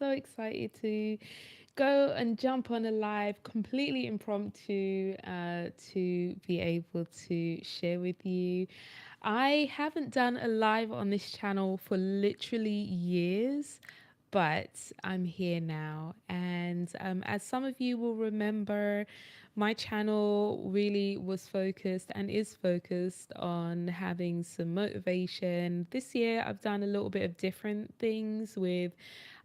so excited to go and jump on a live completely impromptu to be able to share with you. I haven't done a live on this channel for literally years, but I'm here now. And as some of you will remember, my channel really was focused and is focused on having some motivation. This year, I've done a little bit of different things with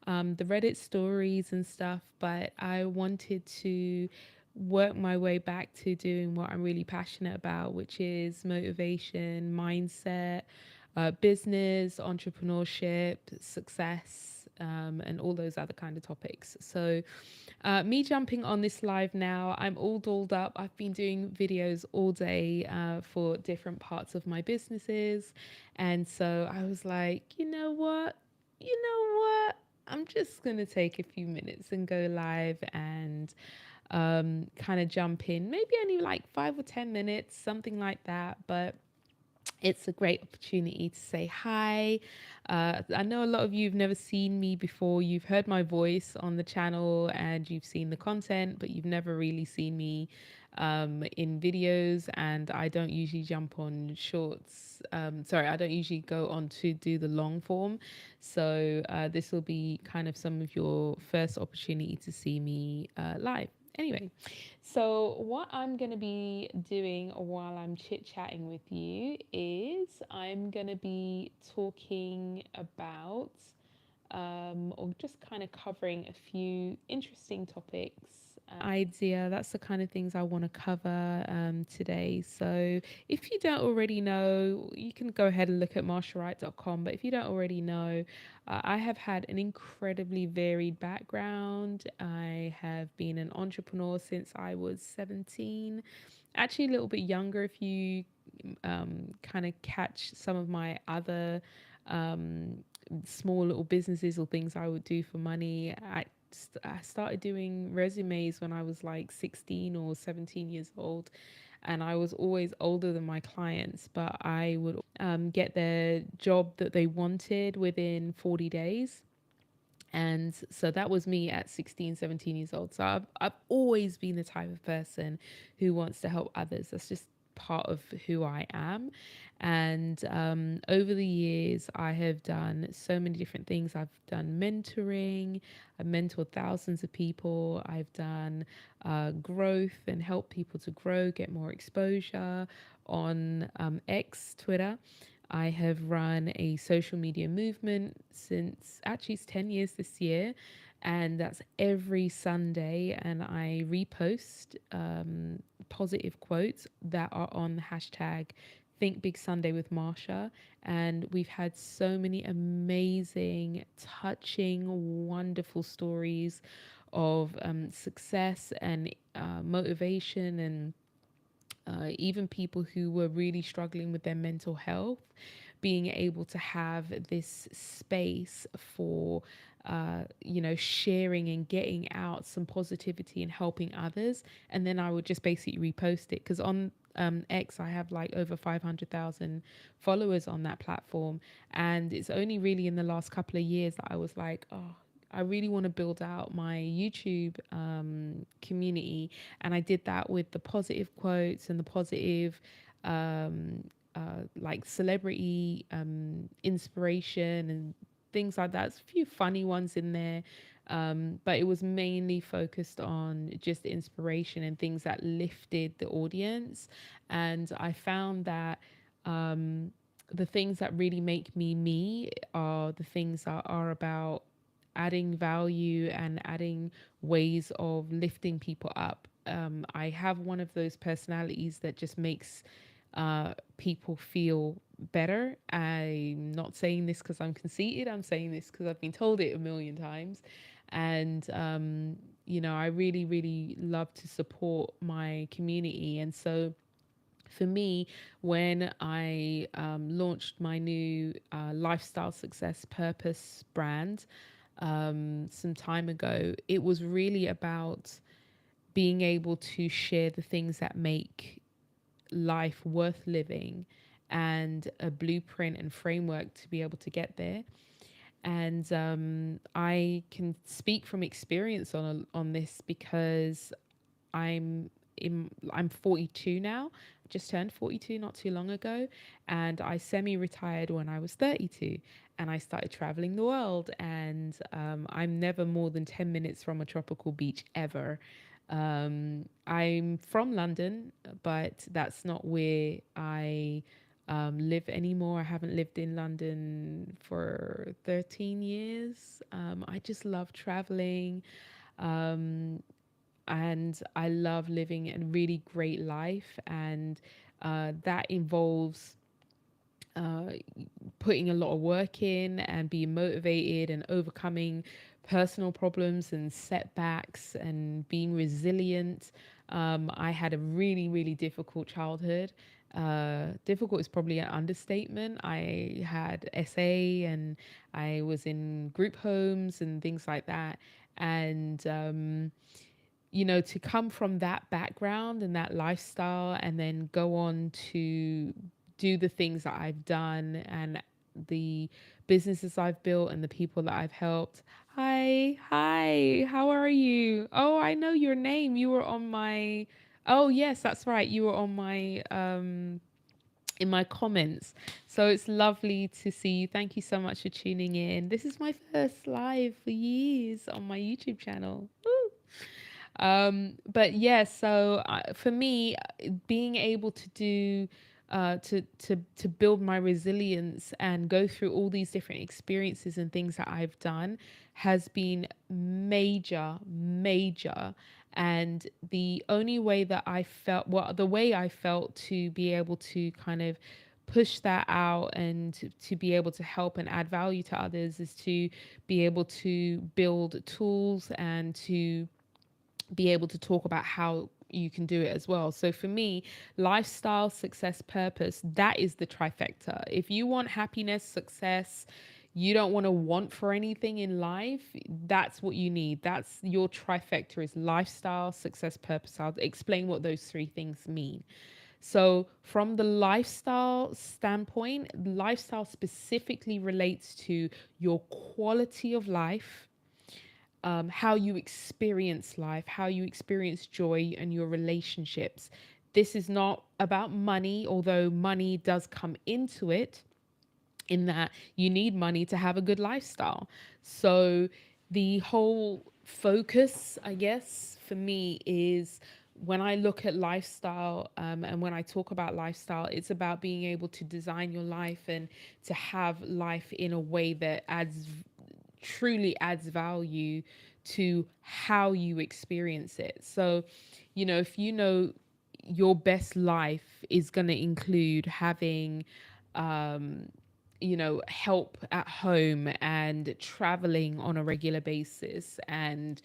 the Reddit stories and stuff, but I wanted to work my way back to doing what I'm really passionate about, which is motivation, mindset, business, entrepreneurship, success, and all those other kind of topics. So, me jumping on this live now, I'm all dolled up. I've been doing videos all day for different parts of my businesses. And so I was like, you know what? I'm just going to take a few minutes and go live and kind of jump in. Maybe only like 5 or 10 minutes, something like that. But it's a great opportunity to say hi. I know a lot of you have never seen me before. You've heard my voice on the channel and you've seen the content, but you've never really seen me in videos. And I don't usually jump on shorts. I don't usually go on to do the long form. So this will be kind of some of your first opportunity to see me live. Anyway, so what I'm going to be doing while I'm chit-chatting with you is I'm going to be talking about or just kind of covering a few interesting topics. Idea, that's the kind of things I want to cover today. So if you don't already know, you can go ahead and look at marsha.com. But if you don't already know, I have had an incredibly varied background. I have been an entrepreneur since I was 17, actually a little bit younger if you kind of catch some of my other small little businesses or things I would do for money. I started doing resumes when I was like 16 or 17 years old. And I was always older than my clients, but I would get their job that they wanted within 40 days. And so that was me at 16, 17 years old. So I've always been the type of person who wants to help others. That's just part of who I am. And over the years, I have done so many different things. I've done mentoring, I've mentored thousands of people, I've done growth and help people to grow, get more exposure on X, Twitter. I have run a social media movement since actually it's 10 years this year, and that's every Sunday. And I repost positive quotes that are on the hashtag Think Big Sunday with Marsha. And we've had so many amazing, touching, wonderful stories of success and motivation and even people who were really struggling with their mental health, being able to have this space for, sharing and getting out some positivity and helping others. And then I would just basically repost it because on X, I have like over 500,000 followers on that platform. And it's only really in the last couple of years that I was like, oh, I really want to build out my YouTube community. And I did that with the positive quotes and the positive, like celebrity inspiration and things like that. There's a few funny ones in there. But it was mainly focused on just inspiration and things that lifted the audience. And I found that the things that really make me me are the things that are about adding value and adding ways of lifting people up. I have one of those personalities that just makes people feel better. I'm not saying this because I'm conceited. I'm saying this because I've been told it a million times. And, I really, really love to support my community. And so for me, when I launched my new lifestyle success purpose brand some time ago, it was really about being able to share the things that make life worth living and a blueprint and framework to be able to get there. And I can speak from experience on this because I'm 42 now. Just turned 42 not too long ago, and I semi-retired when I was 32, and I started traveling the world. And I'm never more than 10 minutes from a tropical beach ever. I'm from London, but that's not where I live anymore. I haven't lived in London for 13 years. I just love traveling. Um, and I love living a really great life, and that involves uh, putting a lot of work in and being motivated and overcoming personal problems and setbacks and being resilient. I had a really, really difficult childhood. Difficult is probably an understatement. I had SA and I was in group homes and things like that. And to come from that background and that lifestyle and then go on to do the things that I've done and the businesses I've built and the people that I've helped. Hi, how are you? Oh, I know your name. You were on my, oh, yes, that's right. You were on my, in my comments. So it's lovely to see you. Thank you so much for tuning in. This is my first live for years on my YouTube channel. Woo. But yeah, so for me, being able to do to build my resilience and go through all these different experiences and things that I've done has been major. And the only way that I felt, well, the way I felt to be able to kind of push that out and to be able to help and add value to others is to be able to build tools and to be able to talk about how you can do it as well. So for me, lifestyle, success, purpose, that is the trifecta. If you want happiness, success, you don't want for anything in life, that's what you need. That's your trifecta is lifestyle, success, purpose. I'll explain what those three things mean. So, from the lifestyle standpoint, lifestyle specifically relates to your quality of life, how you experience life, how you experience joy and your relationships. This is not about money, although money does come into it, in that you need money to have a good lifestyle. So the whole focus, I guess, for me is when I look at lifestyle, and when I talk about lifestyle, it's about being able to design your life and to have life in a way that truly adds value to how you experience it. So, if your best life is going to include having, um, help at home and traveling on a regular basis and,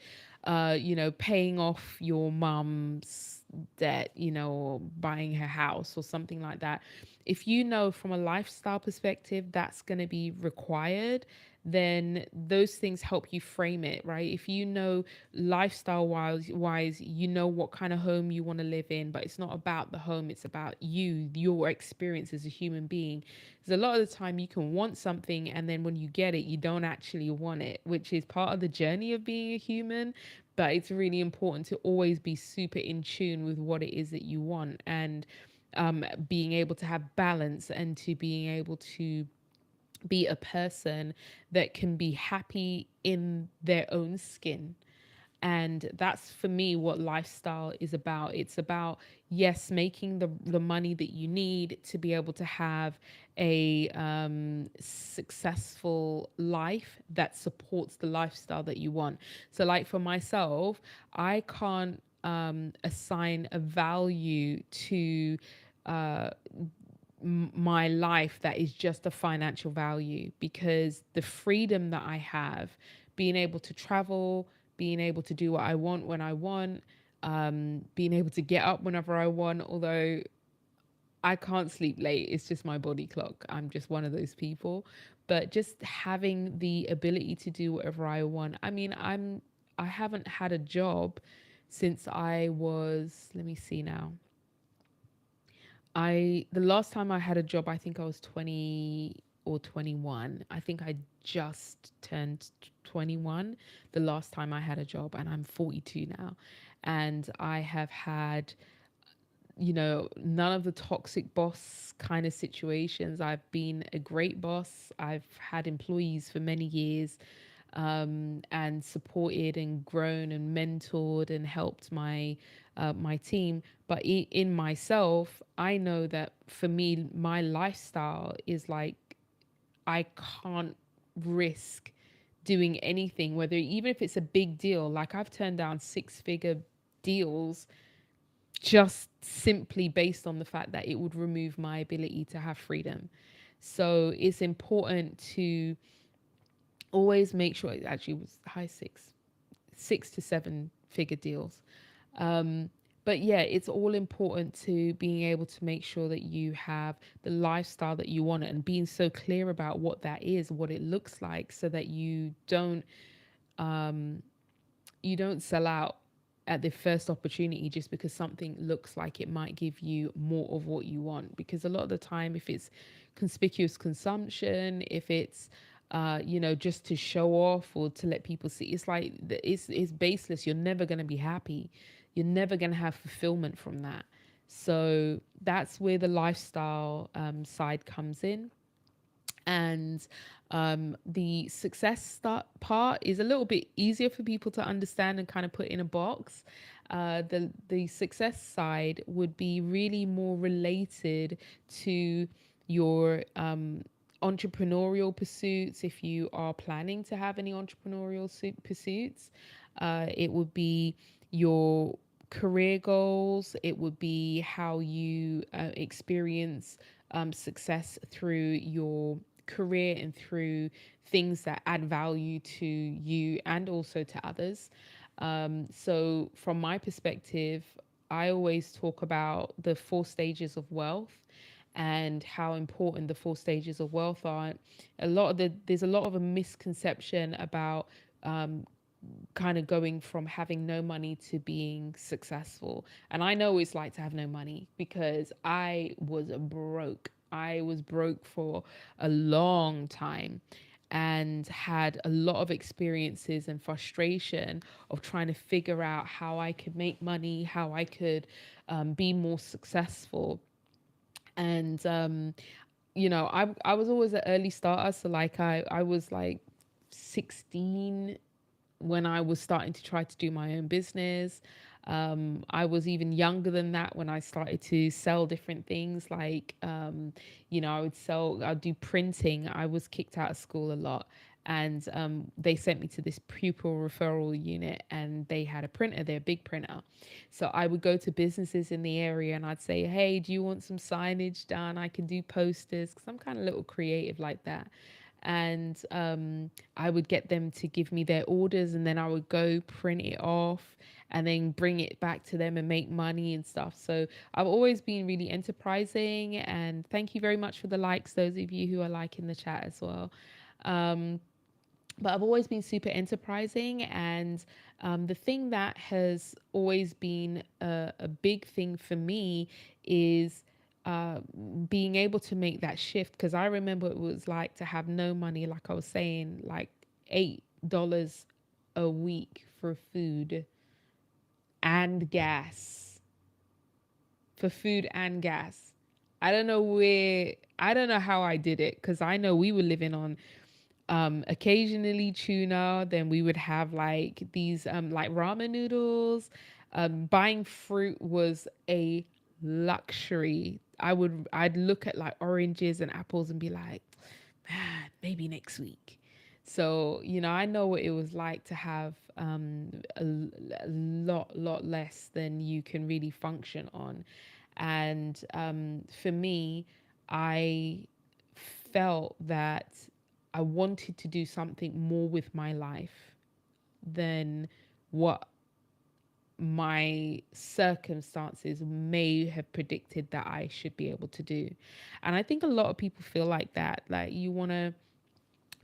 paying off your mum's debt, or buying her house or something like that. If you know from a lifestyle perspective that's going to be required, then those things help you frame it, right? If you know lifestyle wise, you know what kind of home you want to live in, but it's not about the home, it's about your experience as a human being. Because a lot of the time you can want something and then when you get it, you don't actually want it, which is part of the journey of being a human. But it's really important to always be super in tune with what it is that you want, and being able to have balance and to being able to be a person that can be happy in their own skin. And that's for me what lifestyle is about. It's about, yes, making the money that you need to be able to have a successful life that supports the lifestyle that you want. So like for myself, I can't assign a value to uh, my life that is just a financial value, because the freedom that I have, being able to travel, being able to do what I want when I want, being able to get up whenever I want, although I can't sleep late, it's just my body clock. I'm just one of those people. But just having the ability to do whatever I want. I mean, I haven't had a job since I was, let me see now. The last time I had a job, I think I was 20 or 21. I think I just turned 21 the last time I had a job, and I'm 42 now. And I have had, none of the toxic boss kind of situations. I've been a great boss. I've had employees for many years, and supported and grown and mentored and helped my team. But in myself, I know that for me, my lifestyle is like, I can't risk doing anything, whether even if it's a big deal. Like, I've turned down six-figure deals just simply based on the fact that it would remove my ability to have freedom. So it's important to always make sure, it actually was high six to seven figure deals. Um, but yeah, it's all important to being able to make sure that you have the lifestyle that you want, and being so clear about what that is, what it looks like, so that um, you don't sell out at the first opportunity just because something looks like it might give you more of what you want. Because a lot of the time, if it's conspicuous consumption, if it's just to show off or to let people see, it's like it's baseless. You're never going to be happy. You're never going to have fulfillment from that. So that's where the lifestyle side comes in. And the success start part is a little bit easier for people to understand and kind of put in a box. The success side would be really more related to your entrepreneurial pursuits. If you are planning to have any entrepreneurial pursuits, it would be your career goals. It would be how you experience success through your career and through things that add value to you and also to others. So, from my perspective, I always talk about the four stages of wealth and how important the four stages of wealth are. There's a lot of a misconception about um, kind of going from having no money to being successful. And I know what it's like to have no money because I was broke. I was broke for a long time and had a lot of experiences and frustration of trying to figure out how I could make money, how I could be more successful. And I was always an early starter. So like I was like 16 when I was starting to try to do my own business. I was even younger than that when I started to sell different things. Like, I'd do printing. I was kicked out of school a lot. And they sent me to this pupil referral unit, and they had a printer, their big printer. So I would go to businesses in the area and I'd say, hey, do you want some signage done? I can do posters because I'm kind of a little creative like that. And I would get them to give me their orders, and then I would go print it off and then bring it back to them and make money and stuff. So I've always been really enterprising, and thank you very much for the likes, those of you who are liking the chat as well. Um, but I've always been super enterprising. And the thing that has always been a big thing for me is uh, being able to make that shift. Because I remember it was like to have no money, like I was saying, like $8 a week for food and gas, for food and gas. I don't know how I did it, because I know we were living on occasionally tuna. Then we would have like these like ramen noodles. Buying fruit was a luxury. I'd look at like oranges and apples and be like, man, maybe next week. So, I know what it was like to have a lot less than you can really function on. And for me, I felt that I wanted to do something more with my life than what my circumstances may have predicted that I should be able to do. And I think a lot of people feel like that. Like, you want to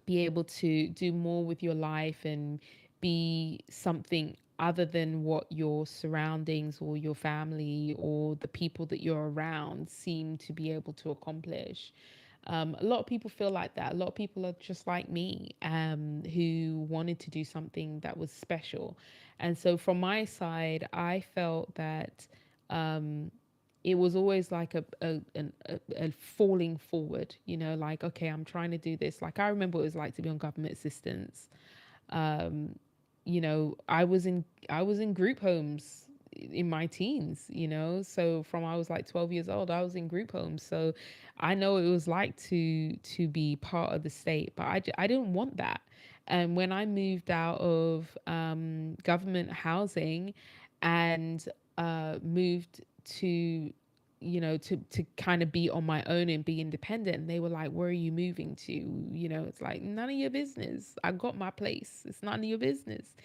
be able to do more with your life and be something other than what your surroundings or your family or the people that you're around seem to be able to accomplish. A lot of people feel like that. A lot of people are just like me, who wanted to do something that was special. And so from my side, I felt that um, it was always like a falling forward, like, okay, I'm trying to do this. Like, I remember what it was like to be on government assistance. um, I was in group homes in my teens, so from I was like 12 years old, I was in group homes. So I know it was like to be part of the state, but I didn't want that. And when I moved out of government housing and moved to to kind of be on my own and be independent, and they were like, where are you moving to? It's like, none of your business. I got my place. It's none of your business.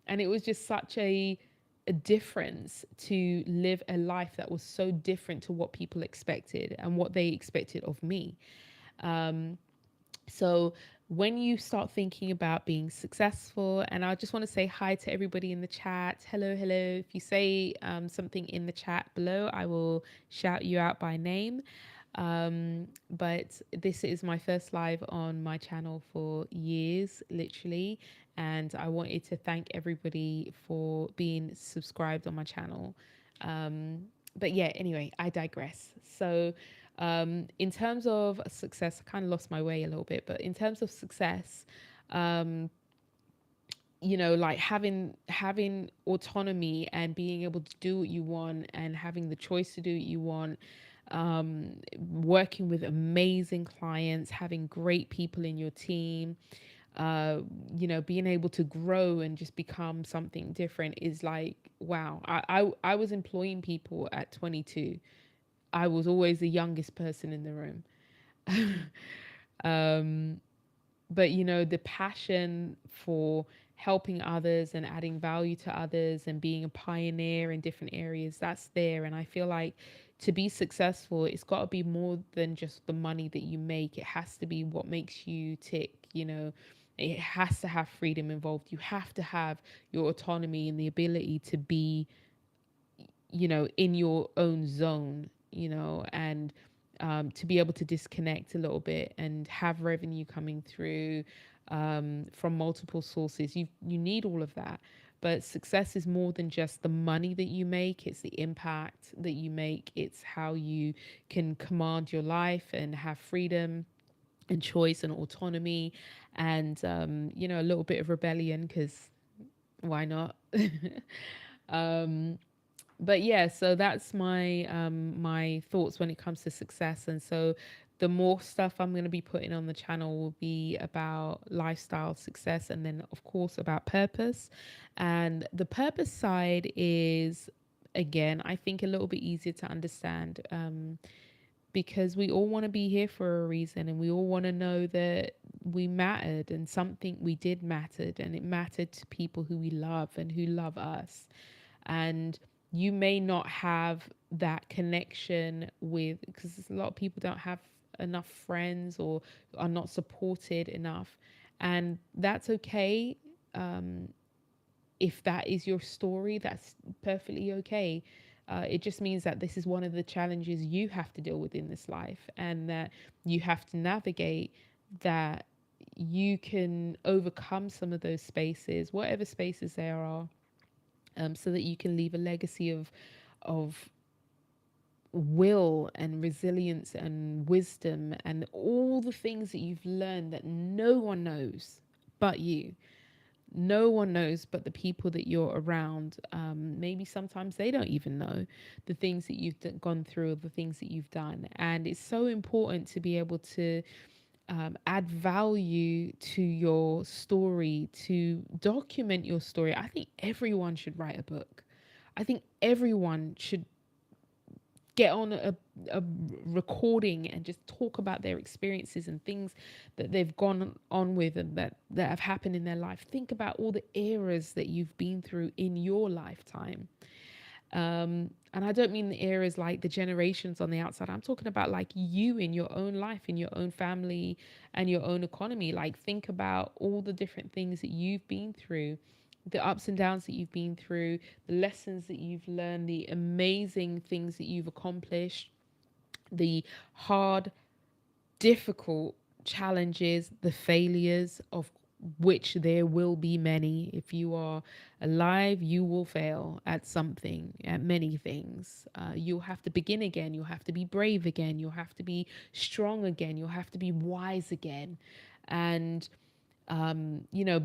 And it was just such a difference to live a life that was so different to what people expected and what they expected of me. um, so when you start thinking about being successful, and I just want to say hi to everybody in the chat. Hello, hello. If you say something in the chat below, I will shout you out by name. But this is my first live on my channel for years, literally. And I wanted to thank everybody for being subscribed on my channel. But yeah, anyway, I digress. So, in terms of success, I kind of lost my way a little bit, but in terms of success, um, like having autonomy and being able to do what you want and having the choice to do what you want, working with amazing clients, having great people in your team, uh, being able to grow and just become something different is like, wow. I was employing people at 22. I was always the youngest person in the room. um, but the passion for helping others and adding value to others and being a pioneer in different areas, that's there. And I feel like to be successful, it's got to be more than just the money that you make. It has to be what makes you tick. It has to have freedom involved. You have to have your autonomy and the ability to be in your own zone, and to be able to disconnect a little bit and have revenue coming through from multiple sources. You need all of that. But success is more than just the money that you make. It's the impact that you make. It's how you can command your life and have freedom and choice and autonomy, and a little bit of rebellion, because why not? um, but yeah, so that's my thoughts when it comes to success. And so the more stuff I'm going to be putting on the channel will be about lifestyle success, and then of course about purpose. And the purpose side is, again, I think a little bit easier to understand, because we all want to be here for a reason, and we all want to know that we mattered and something we did mattered, and it mattered to people who we love and who love us. And you may not have that connection with, because a lot of people don't have enough friends or are not supported enough, and that's okay. If that is your story, that's perfectly okay. It just means that this is one of the challenges you have to deal with in this life, and that you have to navigate that. You can overcome some of those spaces, whatever spaces there are, so that you can leave a legacy of will and resilience and wisdom and all the things that you've learned that no one knows but you. No one knows but the people that you're around. Maybe sometimes they don't even know the things that you've gone through, or the things that you've done. And it's so important to be able to add value to your story, to document your story. I think everyone should write a book. I think everyone should get on a recording and just talk about their experiences and things that they've gone on with, and that have happened in their life. Think about all the eras that you've been through in your lifetime. And I don't mean the eras like the generations on the outside. I'm talking about like you in your own life, in your own family and your own economy. Like, think about all the different things that you've been through, the ups and downs that you've been through, the lessons that you've learned, the amazing things that you've accomplished, the hard, difficult challenges, the failures, of which there will be many. If you are alive, you will fail at something, at many things. You'll have to begin again. You'll have to be brave again. You'll have to be strong again. You'll have to be wise again. And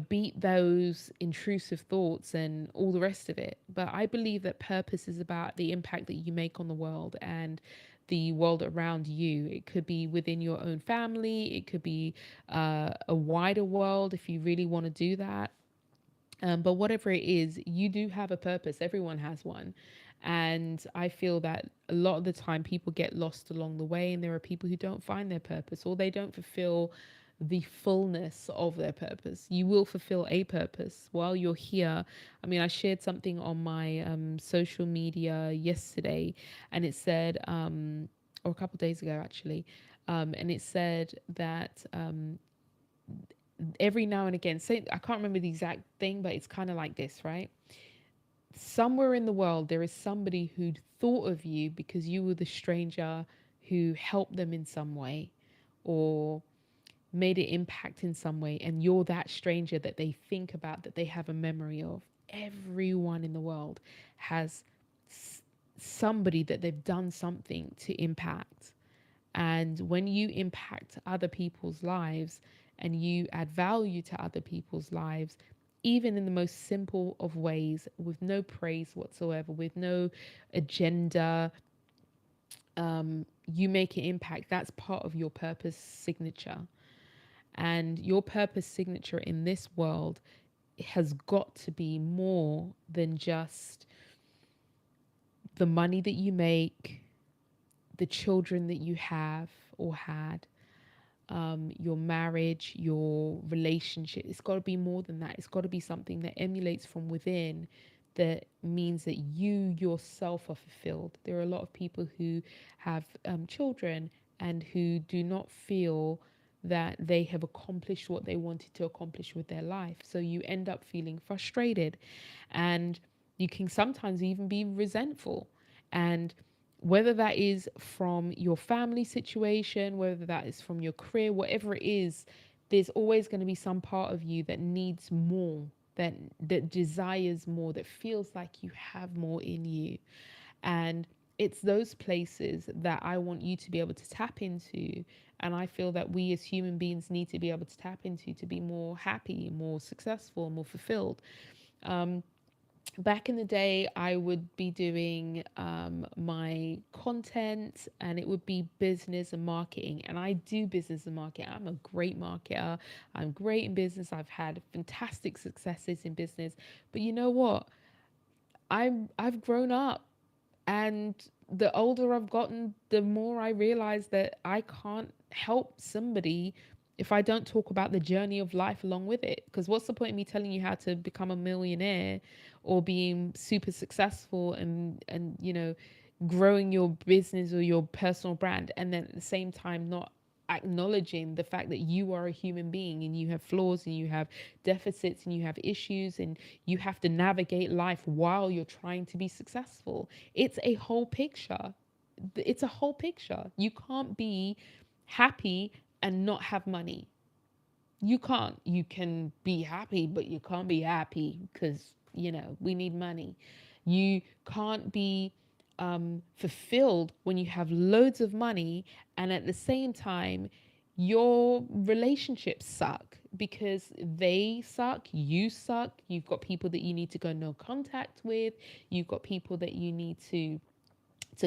beat those intrusive thoughts and all the rest of it. But I believe that purpose is about the impact that you make on the world and the world around you. It could be within your own family, it could be a wider world if you really want to do that. But whatever it is, you do have a purpose. Everyone has one. And I feel that a lot of the time people get lost along the way, and there are people who don't find their purpose or they don't fulfill the fullness of their purpose. You will fulfill a purpose while you're here. I mean, I shared something on my social media yesterday, and it said, or a couple of days ago actually, and it said that every now and again, say I can't remember the exact thing, but it's kind of like this, right? Somewhere in the world there is somebody who thought of you because you were the stranger who helped them in some way or made an impact in some way, and you're that stranger that they think about, that they have a memory of. Everyone in the world has somebody that they've done something to impact. And when you impact other people's lives and you add value to other people's lives, even in the most simple of ways, with no praise whatsoever, with no agenda, you make an impact. That's part of your purpose signature. And your purpose signature in this world has got to be more than just the money that you make, the children that you have or had, your marriage, your relationship. It's got to be more than that. It's got to be something that emulates from within, that means that you yourself are fulfilled. There are a lot of people who have children and who do not feel that they have accomplished what they wanted to accomplish with their life. So you end up feeling frustrated, and you can sometimes even be resentful. And whether that is from your family situation, whether that is from your career, whatever it is, there's always going to be some part of you that needs more, that desires more, that feels like you have more in you. And it's those places that I want you to be able to tap into. And I feel that we as human beings need to be able to tap into to be more happy, more successful, more fulfilled. Back in the day, I would be doing my content, and it would be business and marketing. And I do business and marketing. I'm a great marketer. I'm great in business. I've had fantastic successes in business. But you know what? I've grown up, and the older I've gotten, the more I realize that I can't help somebody if I don't talk about the journey of life along with it. Because what's the point of me telling you how to become a millionaire or being super successful and growing your business or your personal brand, and then at the same time not acknowledging the fact that you are a human being and you have flaws and you have deficits and you have issues and you have to navigate life while you're trying to be successful. It's a whole picture. It's a whole picture. You can't be happy and not have money. You can't. You can be happy, but you can't be happy because, we need money. You can't be fulfilled when you have loads of money and at the same time your relationships suck because they suck, you suck, you've got people that you need to go no contact with, you've got people that you need to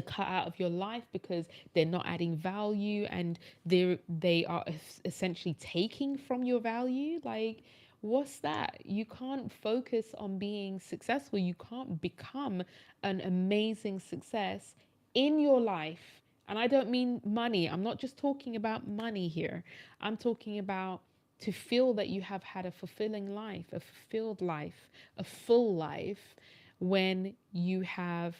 cut out of your life because they're not adding value and they are essentially taking from your value. Like, what's that? You can't focus on being successful. You can't become an amazing success in your life. And I don't mean money. I'm not just talking about money here. I'm talking about to feel that you have had a fulfilling life, a fulfilled life, a full life, when you have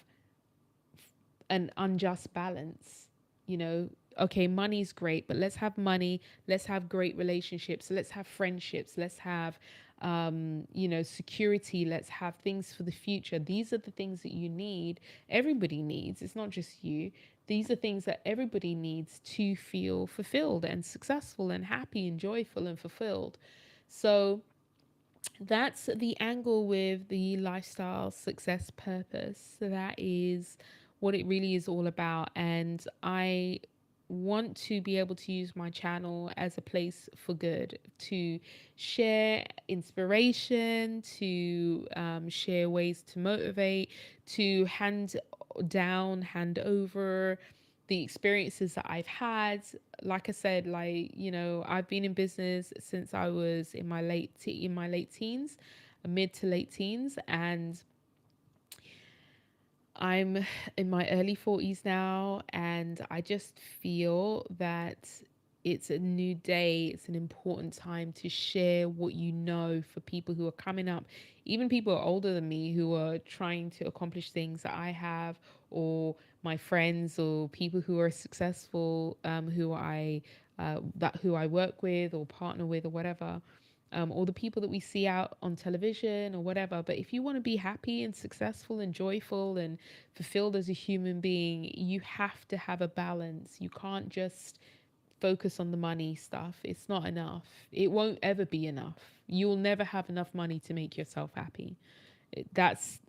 an unjust balance. Okay, money's great, but let's have money, let's have great relationships, let's have friendships, let's have security, let's have things for the future. These are the things that you need, everybody needs. It's not just you. These are things that everybody needs to feel fulfilled and successful and happy and joyful and fulfilled. So that's the angle with the lifestyle success purpose. So that is what it really is all about. And I want to be able to use my channel as a place for good, to share inspiration, to share ways to motivate, to hand over the experiences that I've had. Like I said, like, I've been in business since I was in my late teens, mid to late teens, and I'm in my early 40s now, and I just feel that it's a new day. It's an important time to share what you know for people who are coming up, even people older than me who are trying to accomplish things that I have, or my friends or people who are successful, who I work with or partner with or whatever, or the people that we see out on television or whatever. But if you want to be happy and successful and joyful and fulfilled as a human being, you have to have a balance. You can't just focus on the money stuff. It's not enough. It won't ever be enough. You will never have enough money to make yourself happy. That's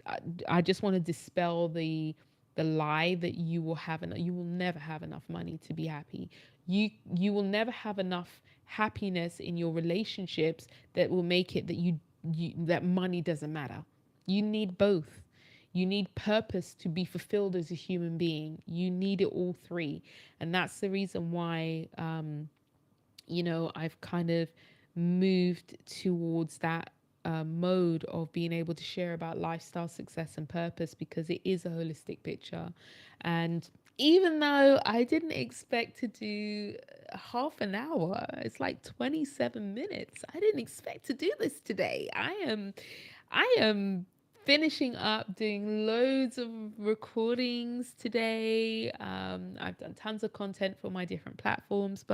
I just want to dispel the lie that you will never have enough money to be happy. You will never have enough happiness in your relationships that will make it that that money doesn't matter. You need both. You need purpose to be fulfilled as a human being. You need it all three. And that's the reason why I've kind of moved towards that mode of being able to share about lifestyle success and purpose, because it is a holistic picture. And even though I didn't expect to do half an hour, it's like 27 minutes. I didn't expect to do this today. I am finishing up doing loads of recordings today. I've done tons of content for my different platforms,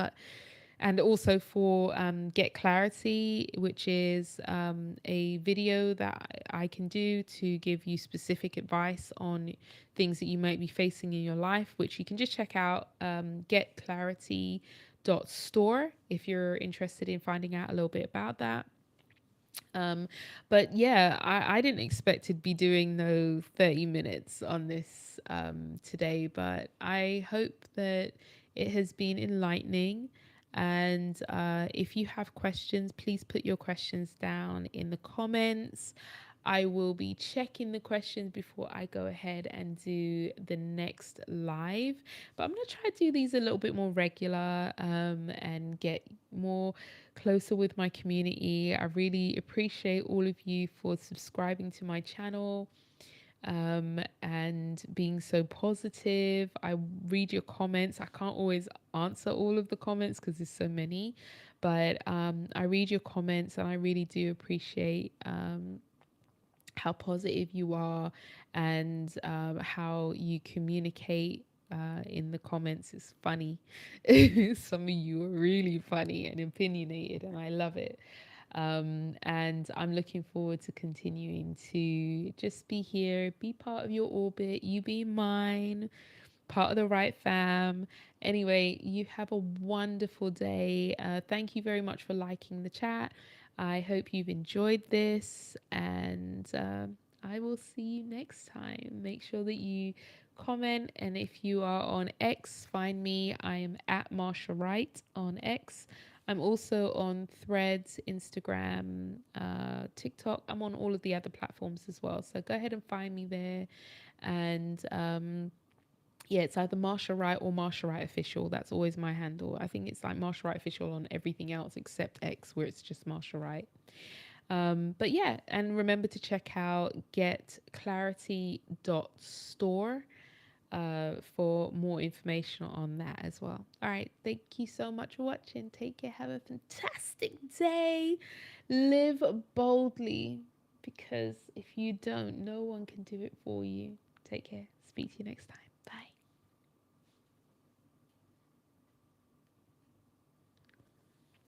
and also for Get Clarity, which is a video that I can do to give you specific advice on things that you might be facing in your life, which you can just check out getclarity.store if you're interested in finding out a little bit about that. Um, but yeah, I didn't expect to be doing no 30 minutes on this today, but I hope that it has been enlightening. And if you have questions, please put your questions down in the comments. I will be checking the questions before I go ahead and do the next live. But I'm going to try to do these a little bit more regular and get more closer with my community. I really appreciate all of you for subscribing to my channel and being so positive. I read your comments. I can't always answer all of the comments because there's so many, but I read your comments and I really do appreciate how positive you are and how you communicate in the comments. Is funny. Some of you are really funny and opinionated, and I love it. And I'm looking forward to continuing to just be here, be part of your orbit, you be mine, part of the Wright fam. Anyway, you have a wonderful day. Thank you very much for liking the chat. I hope you've enjoyed this, and I will see you next time. Make sure that you comment, and if you are on X, find me. I am at Marsha Wright on X. I'm also on Threads, Instagram, TikTok. I'm on all of the other platforms as well. So go ahead and find me there. And yeah, it's either Marsha Wright or Marsha Wright Official. That's always my handle. I think it's like Marsha Wright Official on everything else except X, where it's just Marsha Wright. But yeah, and remember to check out getclarity.store for more information on that as well. All right. Thank you so much for watching. Take care. Have a fantastic day. Live boldly, because if you don't, no one can do it for you. Take care. Speak to you next time.